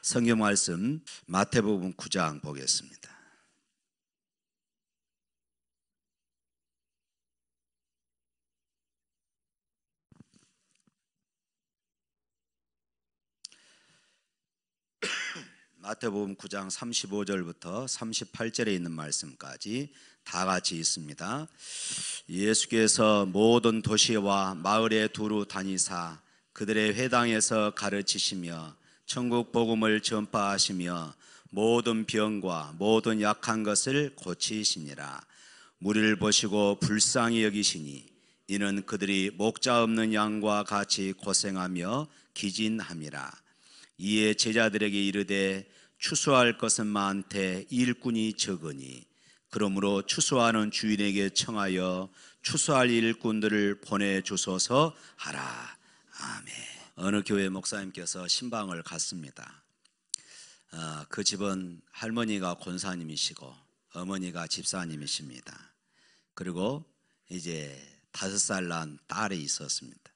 성경 말씀 마태복음 9장 보겠습니다. 마태복음 9장 35절부터 38절에 있는 말씀까지 다 같이 있습니다. 예수께서 모든 도시와 마을에 두루 다니사 그들의 회당에서 가르치시며 천국 복음을 전파하시며 모든 병과 모든 약한 것을 고치시니라. 무리를 보시고 불쌍히 여기시니 이는 그들이 목자 없는 양과 같이 고생하며 기진함이라. 이에 제자들에게 이르되 추수할 것은 많되 일꾼이 적으니 그러므로 추수하는 주인에게 청하여 추수할 일꾼들을 보내주소서 하라. 아멘. 어느 교회 목사님께서 신방을 갔습니다. 그 집은 할머니가 권사님이시고 어머니가 집사님이십니다. 그리고 이제 5살 난 딸이 있었습니다.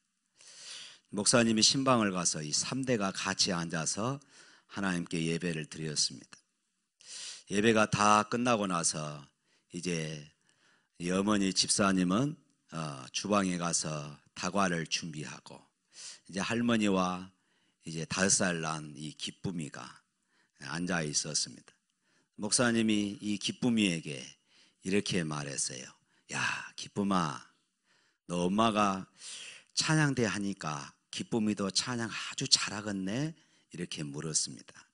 목사님이 신방을 가서 이 3대가 같이 앉아서 하나님께 예배를 드렸습니다. 예배가 다 끝나고 나서 이제 이 어머니 집사님은 주방에 가서 다과를 준비하고 이제 할머니와 이제 5살 난 이 기쁨이가 앉아 있었습니다. 목사님이 이 기쁨이에게 이렇게 말했어요. 야, 기쁨아, 너 엄마가 찬양대 하니까 기쁨이도 찬양 아주 잘하겠네? 이렇게 물었습니다.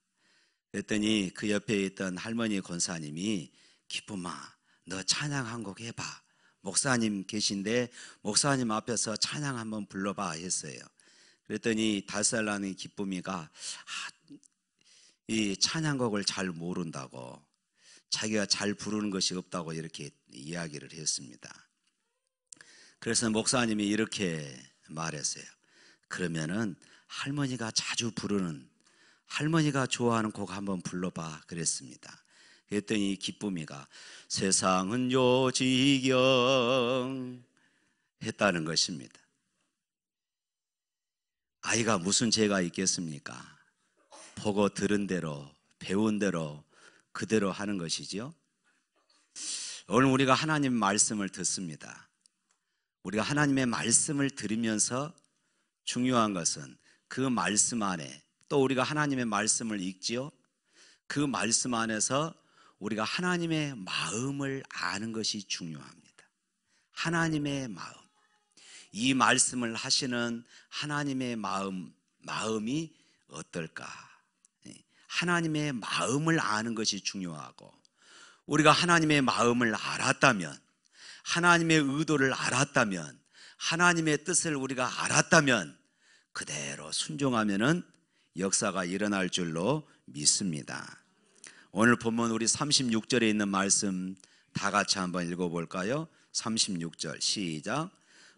그랬더니 그 옆에 있던 할머니 권사님이 기쁨아, 너 찬양 한 곡 해봐. 목사님 계신데 목사님 앞에서 찬양 한번 불러봐 했어요. 그랬더니 5살 나는 기쁨이가 이 찬양곡을 잘 모른다고, 자기가 잘 부르는 것이 없다고 이렇게 이야기를 했습니다. 그래서 목사님이 이렇게 말했어요. 그러면은 할머니가 자주 부르는, 할머니가 좋아하는 곡 한번 불러봐 그랬습니다. 그랬더니 기쁨이가 세상은 요지경 했다는 것입니다. 아이가 무슨 죄가 있겠습니까? 보고 들은 대로 배운 대로 그대로 하는 것이죠. 오늘 우리가 하나님 말씀을 듣습니다. 우리가 하나님의 말씀을 들으면서 중요한 것은 그 말씀 안에, 또 우리가 하나님의 말씀을 읽지요. 그 말씀 안에서 우리가 하나님의 마음을 아는 것이 중요합니다. 하나님의 마음, 이 말씀을 하시는 하나님의 마음이 어떨까? 하나님의 마음을 아는 것이 중요하고, 우리가 하나님의 마음을 알았다면, 하나님의 의도를 알았다면, 하나님의 뜻을 우리가 알았다면 그대로 순종하면은 역사가 일어날 줄로 믿습니다. 오늘 본문 우리 36절에 있는 말씀 다 같이 한번 읽어볼까요? 36절 시작.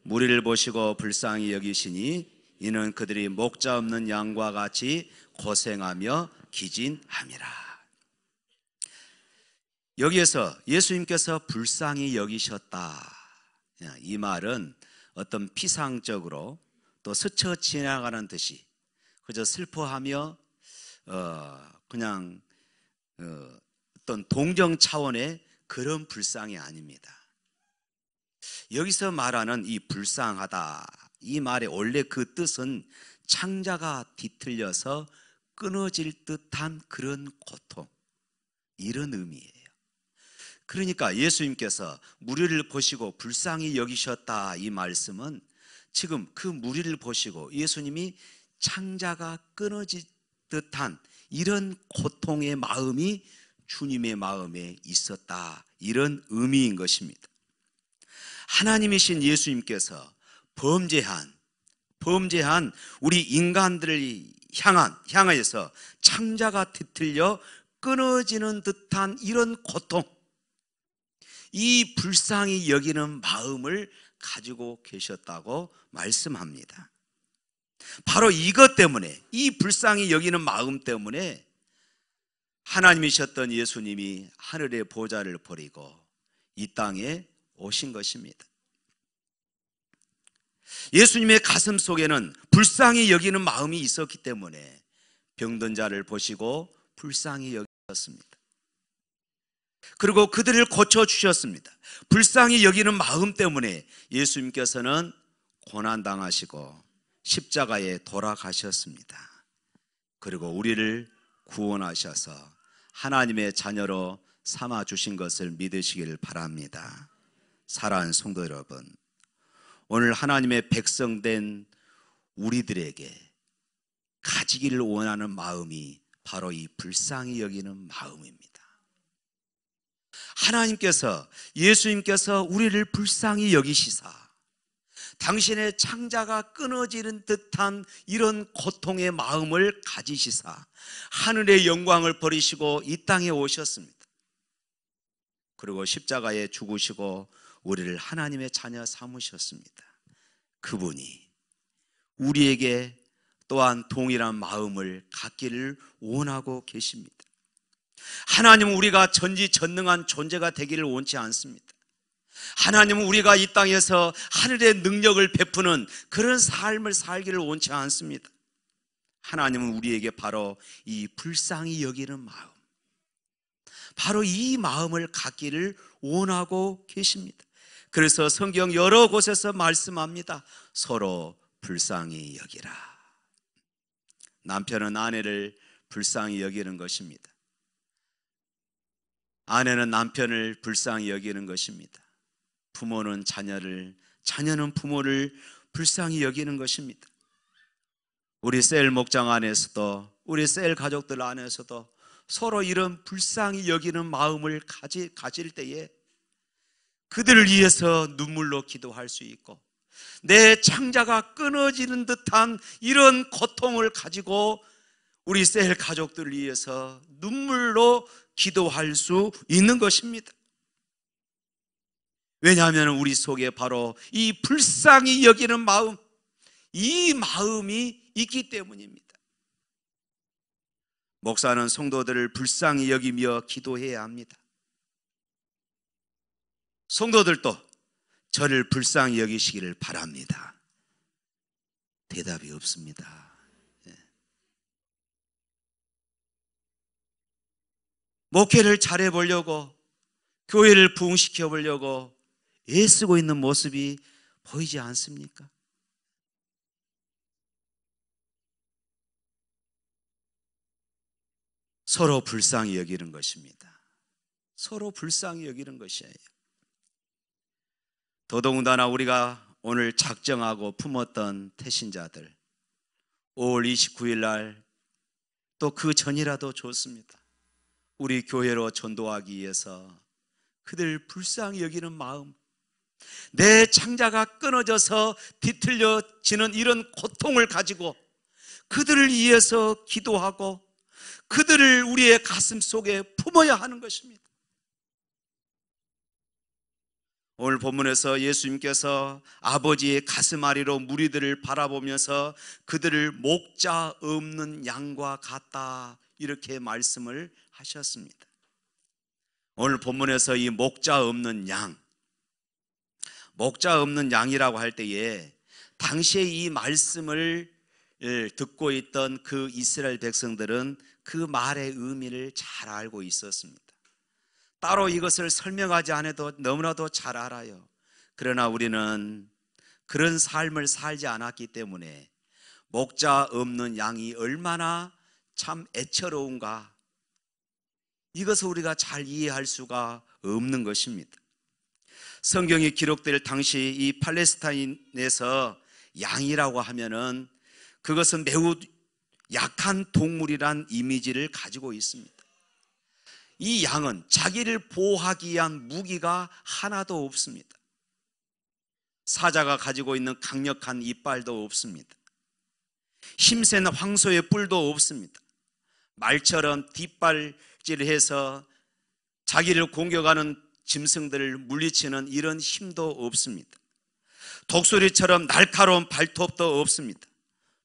무리를 보시고 불쌍히 여기시니 이는 그들이 목자 없는 양과 같이 고생하며 기진함이라. 여기에서 예수님께서 불쌍히 여기셨다, 이 말은 어떤 피상적으로 또 스쳐 지나가는 듯이 그저 슬퍼하며 그냥 어떤 동정 차원의 그런 불쌍이 아닙니다. 여기서 말하는 이 불쌍하다, 이 말의 원래 그 뜻은 창자가 뒤틀려서 끊어질 듯한 그런 고통, 이런 의미예요. 그러니까 예수님께서 무리를 보시고 불쌍히 여기셨다, 이 말씀은 지금 그 무리를 보시고 예수님이 창자가 끊어질 듯한 이런 고통의 마음이 주님의 마음에 있었다, 이런 의미인 것입니다. 하나님이신 예수님께서 범죄한 우리 인간들을 향하여서 창자가 뒤틀려 끊어지는 듯한 이런 고통, 이 불쌍히 여기는 마음을 가지고 계셨다고 말씀합니다. 바로 이것 때문에, 이 불쌍히 여기는 마음 때문에 하나님이셨던 예수님이 하늘의 보좌를 버리고 이 땅에 오신 것입니다. 예수님의 가슴 속에는 불쌍히 여기는 마음이 있었기 때문에 병든 자를 보시고 불쌍히 여기셨습니다. 그리고 그들을 고쳐주셨습니다. 불쌍히 여기는 마음 때문에 예수님께서는 고난당하시고 십자가에 돌아가셨습니다. 그리고 우리를 구원하셔서 하나님의 자녀로 삼아주신 것을 믿으시길 바랍니다. 사랑하는 성도 여러분, 오늘 하나님의 백성된 우리들에게 가지기를 원하는 마음이 바로 이 불쌍히 여기는 마음입니다. 하나님께서, 예수님께서 우리를 불쌍히 여기시사 당신의 창자가 끊어지는 듯한 이런 고통의 마음을 가지시사 하늘의 영광을 버리시고 이 땅에 오셨습니다. 그리고 십자가에 죽으시고 우리를 하나님의 자녀 삼으셨습니다. 그분이 우리에게 또한 동일한 마음을 갖기를 원하고 계십니다. 하나님은 우리가 전지전능한 존재가 되기를 원치 않습니다. 하나님은 우리가 이 땅에서 하늘의 능력을 베푸는 그런 삶을 살기를 원치 않습니다. 하나님은 우리에게 바로 이 불쌍히 여기는 마음, 바로 이 마음을 갖기를 원하고 계십니다. 그래서 성경 여러 곳에서 말씀합니다. 서로 불쌍히 여기라. 남편은 아내를 불쌍히 여기는 것입니다. 아내는 남편을 불쌍히 여기는 것입니다. 부모는 자녀를, 자녀는 부모를 불쌍히 여기는 것입니다. 우리 셀 목장 안에서도, 우리 셀 가족들 안에서도 서로 이런 불쌍히 여기는 마음을 가질 때에 그들을 위해서 눈물로 기도할 수 있고, 내 창자가 끊어지는 듯한 이런 고통을 가지고 우리 셀 가족들을 위해서 눈물로 기도할 수 있는 것입니다. 왜냐하면 우리 속에 바로 이 불쌍히 여기는 마음, 이 마음이 있기 때문입니다. 목사는 성도들을 불쌍히 여기며 기도해야 합니다. 성도들도 저를 불쌍히 여기시기를 바랍니다. 대답이 없습니다. 목회를 잘해보려고, 교회를 부흥시켜 보려고 애쓰고 있는 모습이 보이지 않습니까? 서로 불쌍히 여기는 것입니다. 서로 불쌍히 여기는 것이에요. 더더군다나 우리가 오늘 작정하고 품었던 태신자들, 5월 29일 날 또 그 전이라도 좋습니다. 우리 교회로 전도하기 위해서 그들 불쌍히 여기는 마음, 내 창자가 끊어져서 뒤틀려지는 이런 고통을 가지고 그들을 위해서 기도하고 그들을 우리의 가슴 속에 품어야 하는 것입니다. 오늘 본문에서 예수님께서 아버지의 가슴 아래로 무리들을 바라보면서 그들을 목자 없는 양과 같다, 이렇게 말씀을 하셨습니다. 오늘 본문에서 이 목자 없는 양, 목자 없는 양이라고 할 때에 당시에 이 말씀을 듣고 있던 그 이스라엘 백성들은 그 말의 의미를 잘 알고 있었습니다. 따로 이것을 설명하지 않아도 너무나도 잘 알아요. 그러나 우리는 그런 삶을 살지 않았기 때문에 목자 없는 양이 얼마나 참 애처로운가, 이것을 우리가 잘 이해할 수가 없는 것입니다. 성경이 기록될 당시 이 팔레스타인에서 양이라고 하면은 그것은 매우 약한 동물이란 이미지를 가지고 있습니다. 이 양은 자기를 보호하기 위한 무기가 하나도 없습니다. 사자가 가지고 있는 강력한 이빨도 없습니다. 힘센 황소의 뿔도 없습니다. 말처럼 뒷발질해서 자기를 공격하는 짐승들을 물리치는 이런 힘도 없습니다. 독수리처럼 날카로운 발톱도 없습니다.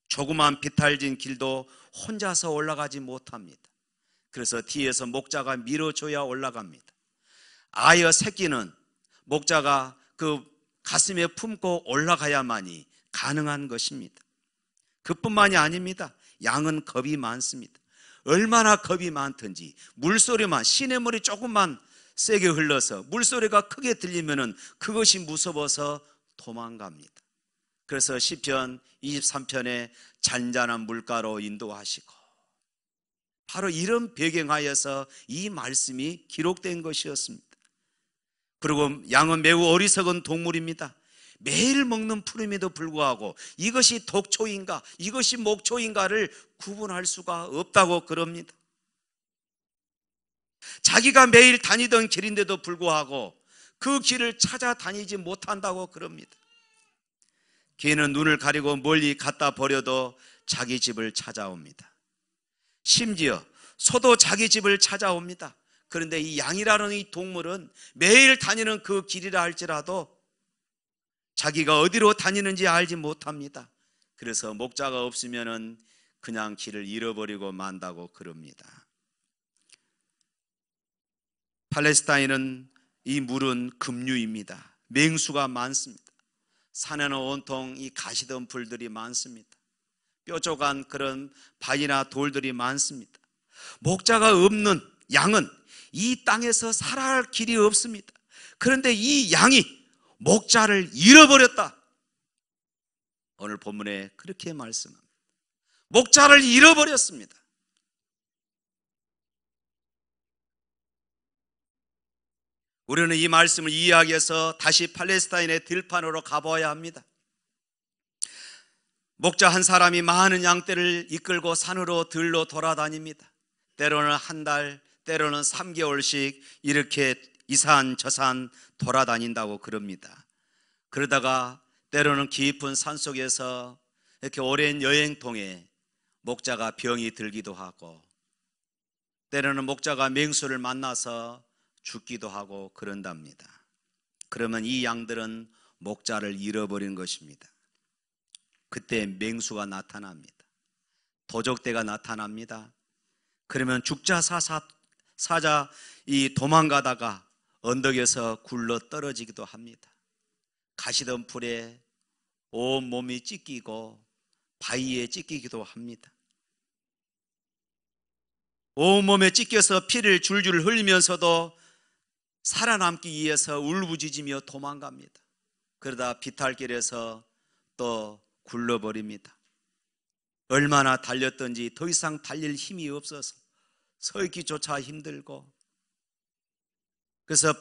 조그만 비탈진 길도 혼자서 올라가지 못합니다. 그래서 뒤에서 목자가 밀어줘야 올라갑니다. 아여 새끼는 목자가 그 가슴에 품고 올라가야만이 가능한 것입니다. 그뿐만이 아닙니다. 양은 겁이 많습니다. 얼마나 겁이 많든지 물소리만, 시냇물이 조금만 세게 흘러서 물소리가 크게 들리면은 그것이 무서워서 도망갑니다. 그래서 시편 23편에 잔잔한 물가로 인도하시고, 바로 이런 배경하에서 이 말씀이 기록된 것이었습니다. 그리고 양은 매우 어리석은 동물입니다. 매일 먹는 풀임에도 불구하고 이것이 독초인가 이것이 목초인가를 구분할 수가 없다고 그럽니다. 자기가 매일 다니던 길인데도 불구하고 그 길을 찾아다니지 못한다고 그럽니다. 개는 눈을 가리고 멀리 갖다 버려도 자기 집을 찾아옵니다. 심지어 소도 자기 집을 찾아옵니다. 그런데 이 양이라는 이 동물은 매일 다니는 그 길이라 할지라도 자기가 어디로 다니는지 알지 못합니다. 그래서 목자가 없으면은 그냥 길을 잃어버리고 만다고 그럽니다. 팔레스타인은 이 물은 급류입니다. 맹수가 많습니다. 산에는 온통 이 가시덤불들이 많습니다. 뾰족한 그런 바위나 돌들이 많습니다. 목자가 없는 양은 이 땅에서 살아갈 길이 없습니다. 그런데 이 양이 목자를 잃어버렸다. 오늘 본문에 그렇게 말씀합니다. 목자를 잃어버렸습니다. 우리는 이 말씀을 이해하기 위해서 다시 팔레스타인의 들판으로 가보아야 합니다. 목자 한 사람이 많은 양떼를 이끌고 산으로 들로 돌아다닙니다. 때로는 한 달, 때로는 3개월씩 이렇게 이 산 저 산 돌아다닌다고 그럽니다. 그러다가 때로는 깊은 산속에서 이렇게 오랜 여행 통에 목자가 병이 들기도 하고, 때로는 목자가 맹수를 만나서 죽기도 하고 그런답니다. 그러면 이 양들은 목자를 잃어버린 것입니다. 그때 맹수가 나타납니다. 도적대가 나타납니다. 그러면 죽자 사자 이 도망가다가 언덕에서 굴러 떨어지기도 합니다. 가시덤불에 온 몸이 찢기고 바위에 찢기기도 합니다. 온 몸에 찢겨서 피를 줄줄 흘리면서도 살아남기 위해서 울부짖으며 도망갑니다. 그러다 비탈길에서 또 굴러버립니다. 얼마나 달렸던지 더 이상 달릴 힘이 없어서 서 있기조차 힘들고, 그래서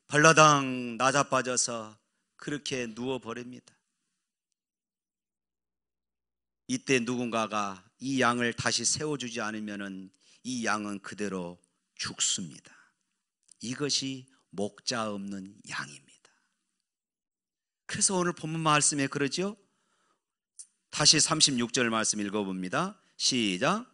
발라당 나자빠져서 그렇게 누워버립니다. 이때 누군가가 이 양을 다시 세워주지 않으면 이 양은 그대로 죽습니다. 이것이 목자 없는 양입니다. 그래서 오늘 본문 말씀에 그러죠. 다시 36절 말씀 읽어봅니다. 시작.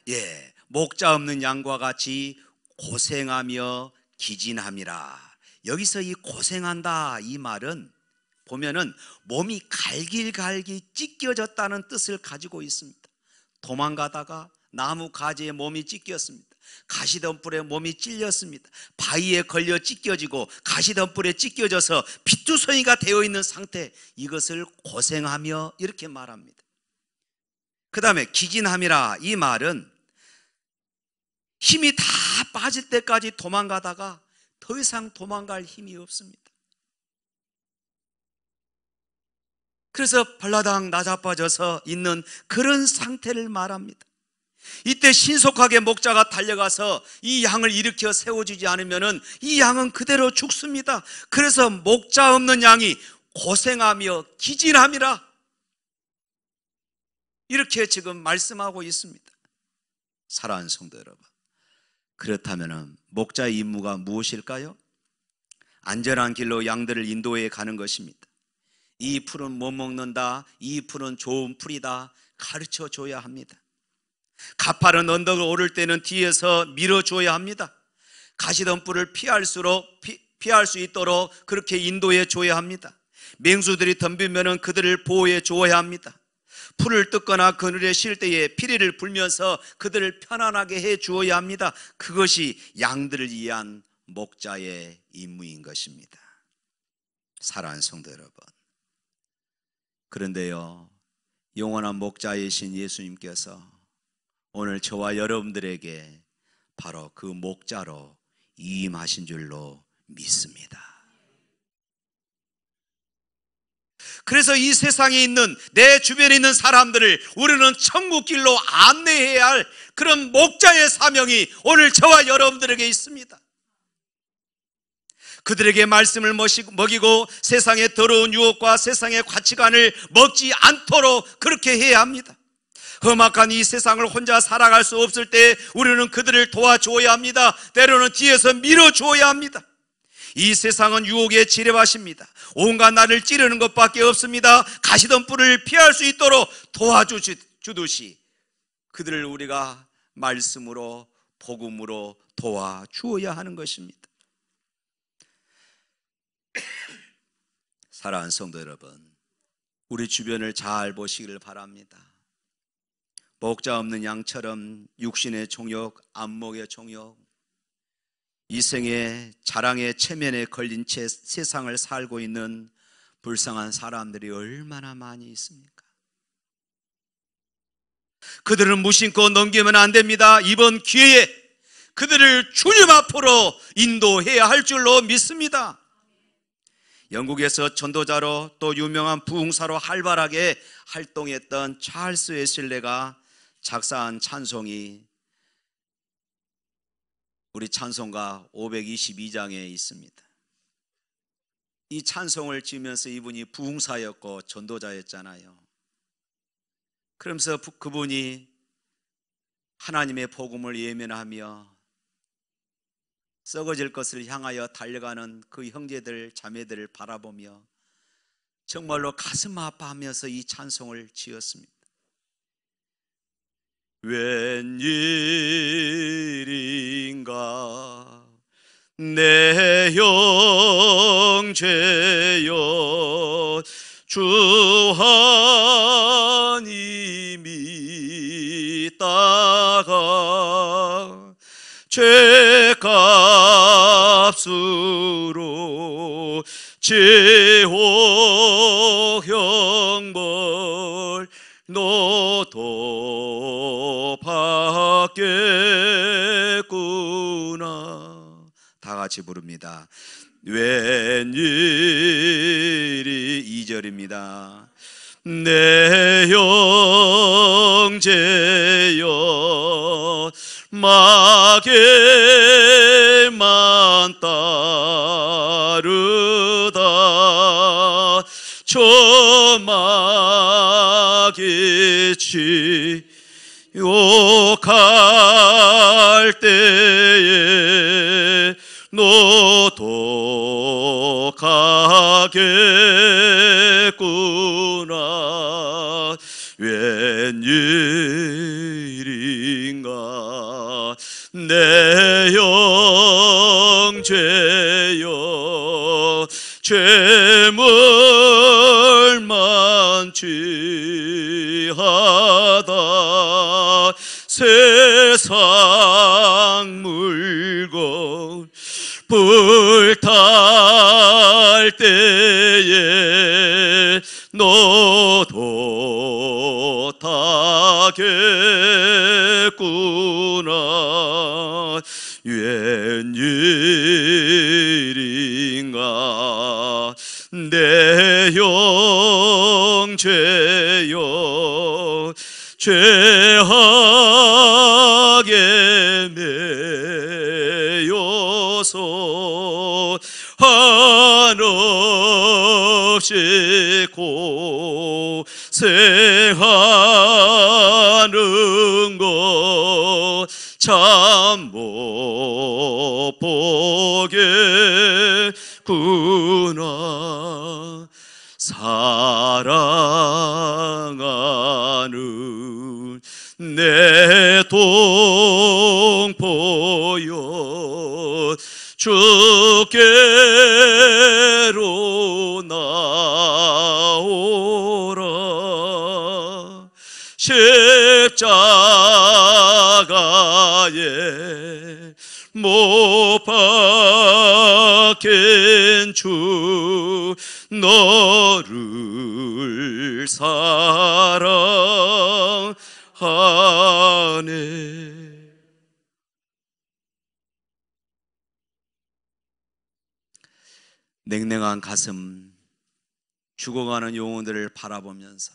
예, 목자 없는 양과 같이 고생하며 기진함이라. 여기서 이 고생한다 이 말은 보면은 몸이 갈길갈길 찢겨졌다는 뜻을 가지고 있습니다. 도망가다가 나무 가지에 몸이 찢겼습니다. 가시덤불에 몸이 찔렸습니다. 바위에 걸려 찢겨지고 가시덤불에 찢겨져서 피투성이가 되어 있는 상태, 이것을 고생하며 이렇게 말합니다. 그 다음에 기진함이라 이 말은 힘이 다 빠질 때까지 도망가다가 더 이상 도망갈 힘이 없습니다. 그래서 발라당 나자빠져서 있는 그런 상태를 말합니다. 이때 신속하게 목자가 달려가서 이 양을 일으켜 세워주지 않으면 이 양은 그대로 죽습니다. 그래서 목자 없는 양이 고생하며 기진함이라 이렇게 지금 말씀하고 있습니다. 사랑하는 성도 여러분, 그렇다면 목자의 임무가 무엇일까요? 안전한 길로 양들을 인도해 가는 것입니다. 이 풀은 못 먹는다, 이 풀은 좋은 풀이다 가르쳐 줘야 합니다. 가파른 언덕을 오를 때는 뒤에서 밀어줘야 합니다. 가시덤불을 피할 수 있도록 그렇게 인도해 줘야 합니다. 맹수들이 덤비면 그들을 보호해 줘야 합니다. 풀을 뜯거나 그늘에 쉴 때에 피리를 불면서 그들을 편안하게 해 주어야 합니다. 그것이 양들을 위한 목자의 임무인 것입니다. 사랑하는 성도 여러분, 그런데요, 영원한 목자이신 예수님께서 오늘 저와 여러분들에게 바로 그 목자로 임하신 줄로 믿습니다. 그래서 이 세상에 있는, 내 주변에 있는 사람들을 우리는 천국 길로 안내해야 할 그런 목자의 사명이 오늘 저와 여러분들에게 있습니다. 그들에게 말씀을 먹이고 세상의 더러운 유혹과 세상의 가치관을 먹지 않도록 그렇게 해야 합니다. 험악한 이 세상을 혼자 살아갈 수 없을 때 우리는 그들을 도와주어야 합니다. 때로는 뒤에서 밀어주어야 합니다. 이 세상은 유혹의 지뢰밭입니다. 온갖 나를 찌르는 것밖에 없습니다. 가시던 뿔을 피할 수 있도록 도와주듯이 그들을 우리가 말씀으로, 복음으로 도와주어야 하는 것입니다. 사랑하는 성도 여러분, 우리 주변을 잘 보시기를 바랍니다. 목자 없는 양처럼 육신의 종욕, 안목의 종욕, 이생의 자랑의 체면에 걸린 채 세상을 살고 있는 불쌍한 사람들이 얼마나 많이 있습니까? 그들은 무심코 넘기면 안 됩니다. 이번 기회에 그들을 주님 앞으로 인도해야 할 줄로 믿습니다. 영국에서 전도자로 또 유명한 부흥사로 활발하게 활동했던 찰스 웨슬레가 작사한 찬송이 우리 찬송가 522장에 있습니다. 이 찬송을 지으면서 이분이 부흥사였고 전도자였잖아요. 그러면서 그분이 하나님의 복음을 예면하며 썩어질 것을 향하여 달려가는 그 형제들 자매들을 바라보며 정말로 가슴 아파하면서 이 찬송을 지었습니다. 웬일인가 내 형제여, 주 하나님 믿다가 죄값으로 지옥 형벌 너도 받겠구나. 다 같이 부릅니다. 웬일이 2절입니다. 내 형제여, 마게만 따르다 저 마게 지옥할 때에 너도 가겠구나. 웬일인가 내 형제여, 죄물 만취하다 세상 물건 불탈 때에 너도 타겠구나. 웬일인가 내 형제여, 죄악에 매여서 한없이 고생하는 것 참 못 보겠구나. 사랑하는 내 동포여, 주께로 나오라. 십자가에 못 박힌 주 너를 사랑하네. 냉랭한 가슴, 죽어가는 영혼들을 바라보면서,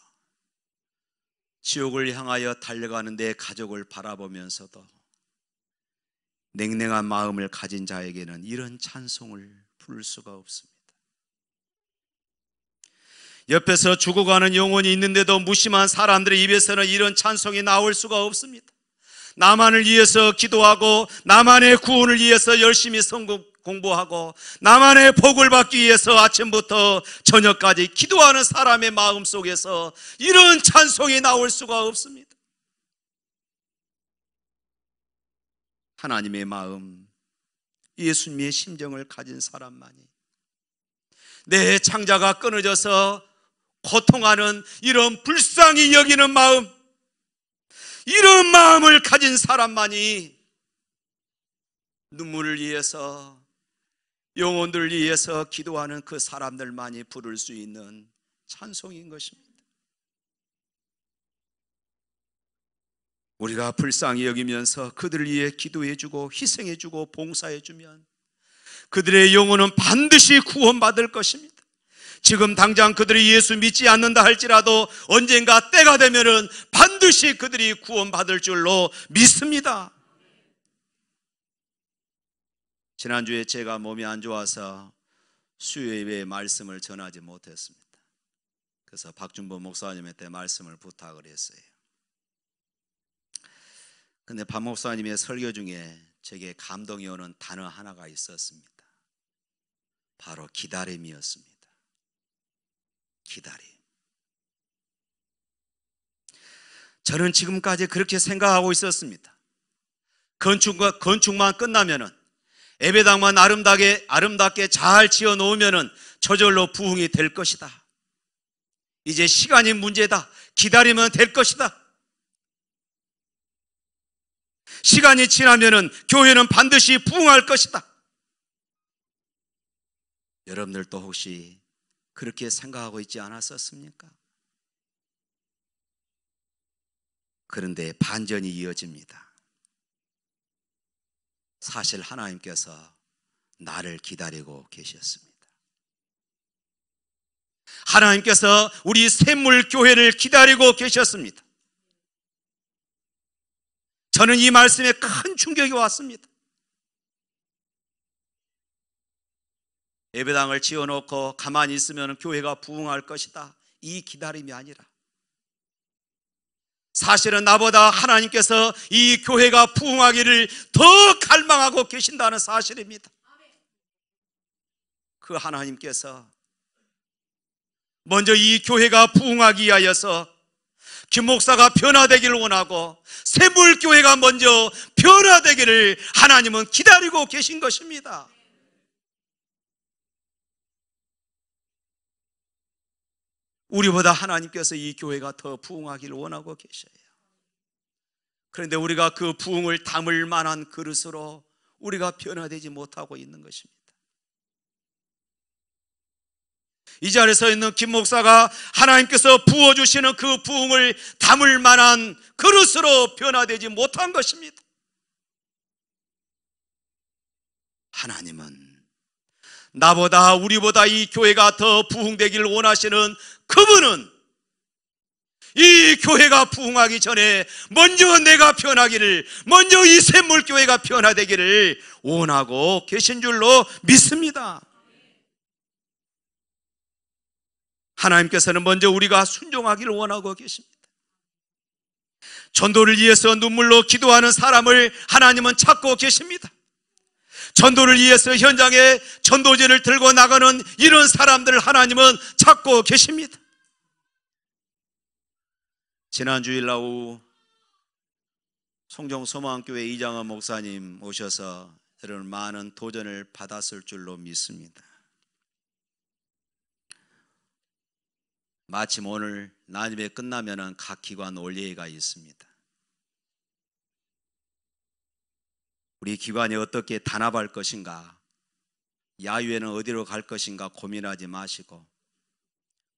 지옥을 향하여 달려가는 내 가족을 바라보면서도 냉랭한 마음을 가진 자에게는 이런 찬송을 부를 수가 없습니다. 옆에서 죽어가는 영혼이 있는데도 무심한 사람들의 입에서는 이런 찬송이 나올 수가 없습니다. 나만을 위해서 기도하고 나만의 구원을 위해서 열심히 성경 공부하고 나만의 복을 받기 위해서 아침부터 저녁까지 기도하는 사람의 마음 속에서 이런 찬송이 나올 수가 없습니다. 하나님의 마음, 예수님의 심정을 가진 사람만이, 내 창자가 끊어져서 고통하는 이런 불쌍히 여기는 마음, 이런 마음을 가진 사람만이 눈물을 위해서, 영혼들을 위해서 기도하는 그 사람들만이 부를 수 있는 찬송인 것입니다. 우리가 불쌍히 여기면서 그들을 위해 기도해주고 희생해주고 봉사해주면 그들의 영혼은 반드시 구원받을 것입니다. 지금 당장 그들이 예수 믿지 않는다 할지라도 언젠가 때가 되면은 반드시 그들이 구원받을 줄로 믿습니다. 지난주에 제가 몸이 안 좋아서 수요일에 말씀을 전하지 못했습니다. 그래서 박준범 목사님한테 말씀을 부탁을 했어요. 근데 박 목사님의 설교 중에 제게 감동이 오는 단어 하나가 있었습니다. 바로 기다림이었습니다. 기다림. 저는 지금까지 그렇게 생각하고 있었습니다. 건축만 끝나면은, 예배당만 아름답게 잘 지어 놓으면은 저절로 부흥이 될 것이다. 이제 시간이 문제다. 기다리면 될 것이다. 시간이 지나면은 교회는 반드시 부흥할 것이다. 여러분들도 혹시 그렇게 생각하고 있지 않았었습니까? 그런데 반전이 이어집니다. 사실 하나님께서 나를 기다리고 계셨습니다. 하나님께서 우리 샘물교회를 기다리고 계셨습니다. 저는 이 말씀에 큰 충격이 왔습니다. 예배당을 지어놓고 가만히 있으면 교회가 부흥할 것이다, 이 기다림이 아니라 사실은 나보다 하나님께서 이 교회가 부흥하기를 더 갈망하고 계신다는 사실입니다. 그 하나님께서 먼저 이 교회가 부흥하기 위하여서 김 목사가 변화되기를 원하고 샘물교회가 먼저 변화되기를 하나님은 기다리고 계신 것입니다. 우리보다 하나님께서 이 교회가 더 부흥하기를 원하고 계셔요. 그런데 우리가 그 부흥을 담을 만한 그릇으로 우리가 변화되지 못하고 있는 것입니다. 이 자리에 서 있는 김 목사가 하나님께서 부어주시는 그 부흥을 담을 만한 그릇으로 변화되지 못한 것입니다. 하나님은 나보다, 우리보다 이 교회가 더 부흥되기를 원하시는 그분은 이 교회가 부흥하기 전에 먼저 내가 변하기를, 먼저 이 샘물교회가 변화되기를 원하고 계신 줄로 믿습니다. 하나님께서는 먼저 우리가 순종하기를 원하고 계십니다. 전도를 위해서 눈물로 기도하는 사람을 하나님은 찾고 계십니다. 전도를 위해서 현장에 전도제를 들고 나가는 이런 사람들을 하나님은 찾고 계십니다. 지난 주일 오후 송정소망교회 이장원 목사님 오셔서 여러분 많은 도전을 받았을 줄로 믿습니다. 마침 오늘 난임회 끝나면은 각 기관 올예회가 있습니다. 우리 기관이 어떻게 단합할 것인가, 야유회는 어디로 갈 것인가 고민하지 마시고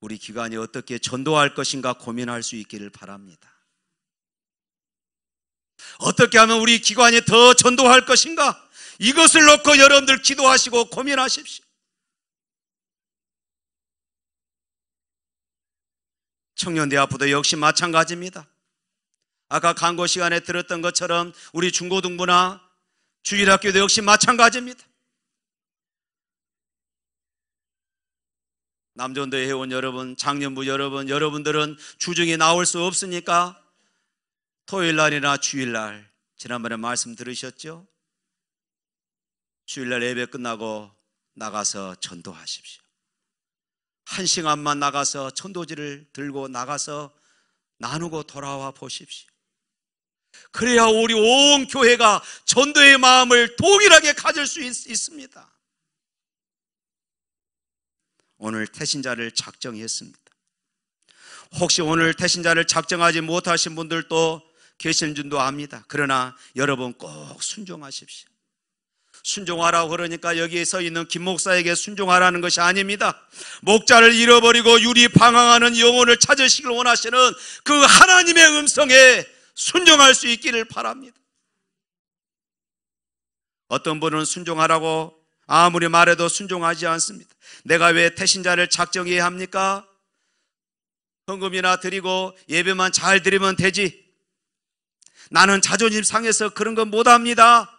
우리 기관이 어떻게 전도할 것인가 고민할 수 있기를 바랍니다. 어떻게 하면 우리 기관이 더 전도할 것인가? 이것을 놓고 여러분들 기도하시고 고민하십시오. 청년대학부도 역시 마찬가지입니다. 아까 강고 시간에 들었던 것처럼 우리 중고등부나 주일학교도 역시 마찬가지입니다. 남전도에 회원 여러분, 장년부 여러분, 여러분들은 주중에 나올 수 없으니까 토요일날이나 주일날, 지난번에 말씀 들으셨죠? 주일날 예배 끝나고 나가서 전도하십시오. 1시간만 나가서 전도지를 들고 나가서 나누고 돌아와 보십시오. 그래야 우리 온 교회가 전도의 마음을 동일하게 가질 수 있습니다. 오늘 태신자를 작정했습니다. 혹시 오늘 태신자를 작정하지 못하신 분들도 계시는 줄도 압니다. 그러나 여러분 꼭 순종하십시오. 순종하라고 그러니까 여기에 서 있는 김 목사에게 순종하라는 것이 아닙니다. 목자를 잃어버리고 유리 방황하는 영혼을 찾으시길 원하시는 그 하나님의 음성에 순종할 수 있기를 바랍니다. 어떤 분은 순종하라고 아무리 말해도 순종하지 않습니다. 내가 왜 태신자를 작정해야 합니까? 헌금이나 드리고 예배만 잘 드리면 되지. 나는 자존심 상해서 그런 건 못합니다.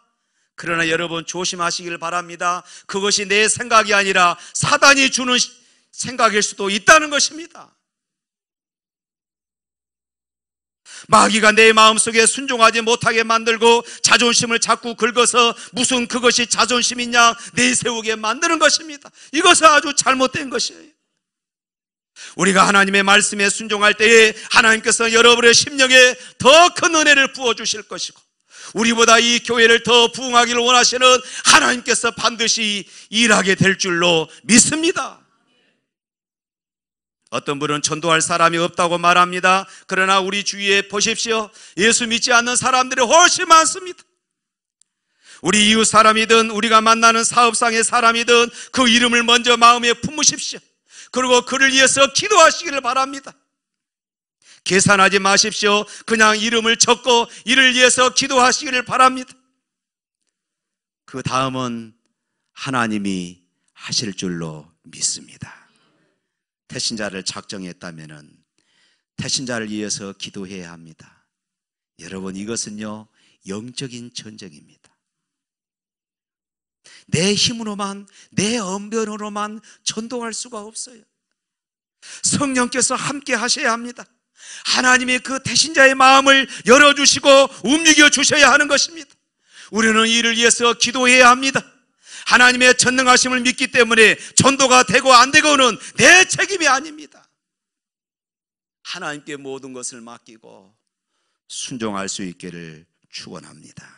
그러나 여러분 조심하시길 바랍니다. 그것이 내 생각이 아니라 사단이 주는 생각일 수도 있다는 것입니다. 마귀가 내 마음속에 순종하지 못하게 만들고 자존심을 자꾸 긁어서 무슨 그것이 자존심이냐 내세우게 만드는 것입니다. 이것은 아주 잘못된 것이에요. 우리가 하나님의 말씀에 순종할 때에 하나님께서 여러분의 심령에 더 큰 은혜를 부어주실 것이고 우리보다 이 교회를 더 부흥하기를 원하시는 하나님께서 반드시 일하게 될 줄로 믿습니다. 어떤 분은 전도할 사람이 없다고 말합니다. 그러나 우리 주위에 보십시오. 예수 믿지 않는 사람들이 훨씬 많습니다. 우리 이웃 사람이든 우리가 만나는 사업상의 사람이든 그 이름을 먼저 마음에 품으십시오. 그리고 그를 위해서 기도하시기를 바랍니다. 계산하지 마십시오. 그냥 이름을 적고 이를 위해서 기도하시기를 바랍니다. 그 다음은 하나님이 하실 줄로 믿습니다. 태신자를 작정했다면 태신자를 위해서 기도해야 합니다. 여러분 이것은요 영적인 전쟁입니다. 내 힘으로만 내 언변으로만 전도할 수가 없어요. 성령께서 함께 하셔야 합니다. 하나님이 그 태신자의 마음을 열어주시고 움직여 주셔야 하는 것입니다. 우리는 이를 위해서 기도해야 합니다. 하나님의 전능하심을 믿기 때문에 전도가 되고 안 되고는 내 책임이 아닙니다. 하나님께 모든 것을 맡기고 순종할 수 있기를 축원합니다.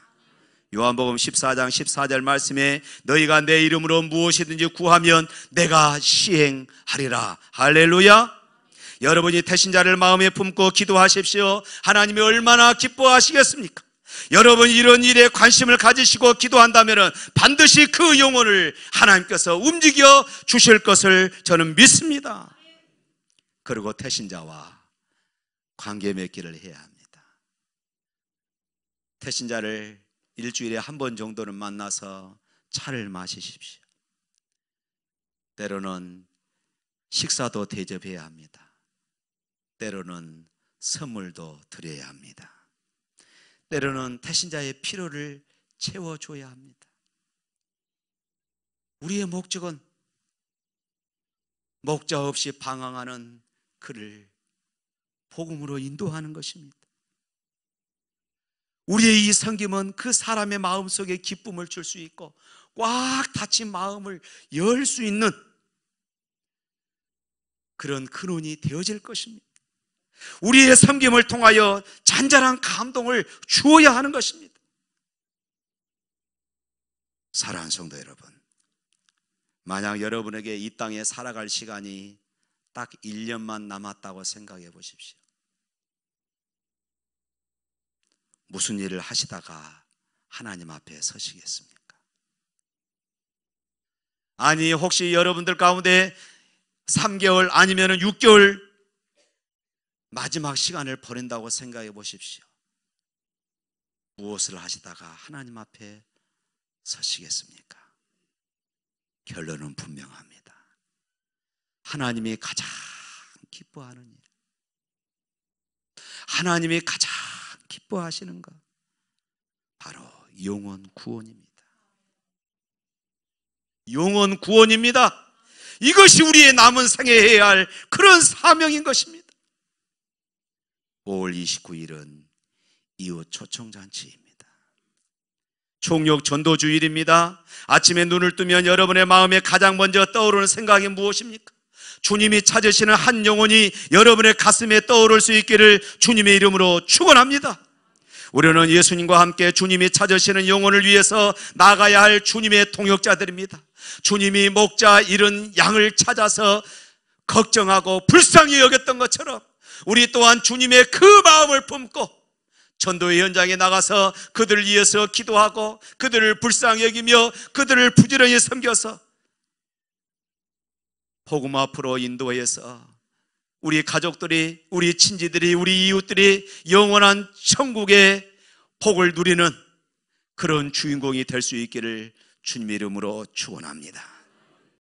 요한복음 14장 14절 말씀에 너희가 내 이름으로 무엇이든지 구하면 내가 시행하리라. 할렐루야. 여러분이 태신자를 마음에 품고 기도하십시오. 하나님이 얼마나 기뻐하시겠습니까? 여러분이 이런 일에 관심을 가지시고 기도한다면 반드시 그 영혼을 하나님께서 움직여 주실 것을 저는 믿습니다. 그리고 태신자와 관계 맺기를 해야 합니다. 태신자를 일주일에 한 번 정도는 만나서 차를 마시십시오. 때로는 식사도 대접해야 합니다. 때로는 선물도 드려야 합니다. 때로는 태신자의 필요를 채워줘야 합니다. 우리의 목적은 목자 없이 방황하는 그를 복음으로 인도하는 것입니다. 우리의 이 섬김은 그 사람의 마음속에 기쁨을 줄 수 있고 꽉 닫힌 마음을 열 수 있는 그런 근원이 되어질 것입니다. 우리의 섬김을 통하여 잔잔한 감동을 주어야 하는 것입니다. 사랑하는 성도 여러분, 만약 여러분에게 이 땅에 살아갈 시간이 딱 1년만 남았다고 생각해 보십시오. 무슨 일을 하시다가 하나님 앞에 서시겠습니까? 아니 혹시 여러분들 가운데 3개월 아니면 6개월 마지막 시간을 보낸다고 생각해 보십시오. 무엇을 하시다가 하나님 앞에 서시겠습니까? 결론은 분명합니다. 하나님이 가장 기뻐하는 일, 하나님이 가장 기뻐하시는 것, 바로 영혼 구원입니다. 영혼 구원입니다. 이것이 우리의 남은 생에 해야 할 그런 사명인 것입니다. 5월 29일은 이웃 초청잔치입니다. 총력 전도주일입니다. 아침에 눈을 뜨면 여러분의 마음에 가장 먼저 떠오르는 생각이 무엇입니까? 주님이 찾으시는 한 영혼이 여러분의 가슴에 떠오를 수 있기를 주님의 이름으로 축원합니다. 우리는 예수님과 함께 주님이 찾으시는 영혼을 위해서 나가야 할 주님의 동역자들입니다. 주님이 목자 잃은 양을 찾아서 걱정하고 불쌍히 여겼던 것처럼 우리 또한 주님의 그 마음을 품고 전도의 현장에 나가서 그들을 위해서 기도하고 그들을 불쌍히 여기며 그들을 부지런히 섬겨서 복음 앞으로 인도해서 우리 가족들이, 우리 친지들이, 우리 이웃들이 영원한 천국의 복을 누리는 그런 주인공이 될 수 있기를 주님의 이름으로 축원합니다.